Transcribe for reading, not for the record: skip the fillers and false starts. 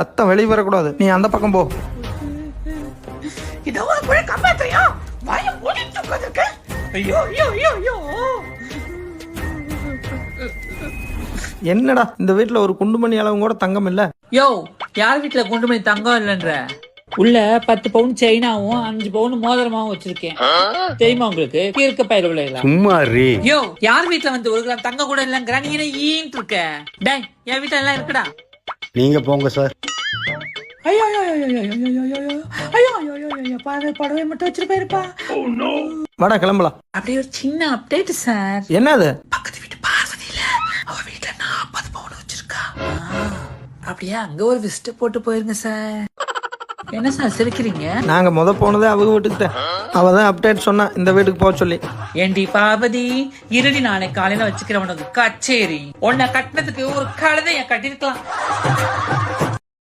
அத்தை வெளியே வரக்கூடாது, நீ அந்த பக்கம் போ. என்னடா இந்த வீட்டுல ஒரு குண்டுமணி அளவும் கூட தங்கம் இல்ல? யோ, யார் வீட்டுல குண்டுமணி தங்கம் இல்லைன்ற? உள்ள 10 பவுன் செயினாவும் 5 பவுன் மோதிரமாவும் வச்சிருக்கேன். தெரியுமா உங்களுக்கு? கீர்க்க பயிர் விளையலாம். சும்மாரி. யோ, யார் வீட்டுல வந்து 1 கிராம் தங்கம் கூட இல்லங்கிற நீ என்ன ஈன்ட்டு இருக்க? டேய், என் வீட்டுல எல்லாம் இருக்குடா. நீங்க போங்க சார். ஐயோ ஐயோ ஐயோ ஐயோ ஐயோ ஐயோ ஐயோ ஐயோ ஐயோ, படவை மட்டும் வச்சிட்டு போயிருப்பா. வாடா கிளம்பலாம். அப்படியே ஒரு சின்ன அப்டேட் சார். என்னது? பக்கத்து வீட்டு பார்வதி இல்ல, அவ வீட்டுல 40 பவுன் வச்சிருக்கா. அப்படியே அங்க ஒரு விசிட் போட்டு போயிருங்க சார். என்ன சார் சிரிக்கிறீங்க? நாங்க போனதே அவங்க வீட்டுக்கிட்ட. அவதான் அப்டேட் சொன்னா இந்த வீட்டுக்கு போக சொல்லி. ஏண்டி பார்வதி, இருடி நாளைக்கு காலையில வச்சுக்கிறவனுக்கு கச்சேரி. உன்னை கட்டினதுக்கு ஒரு கழுதைய கட்டிருக்கலாம்.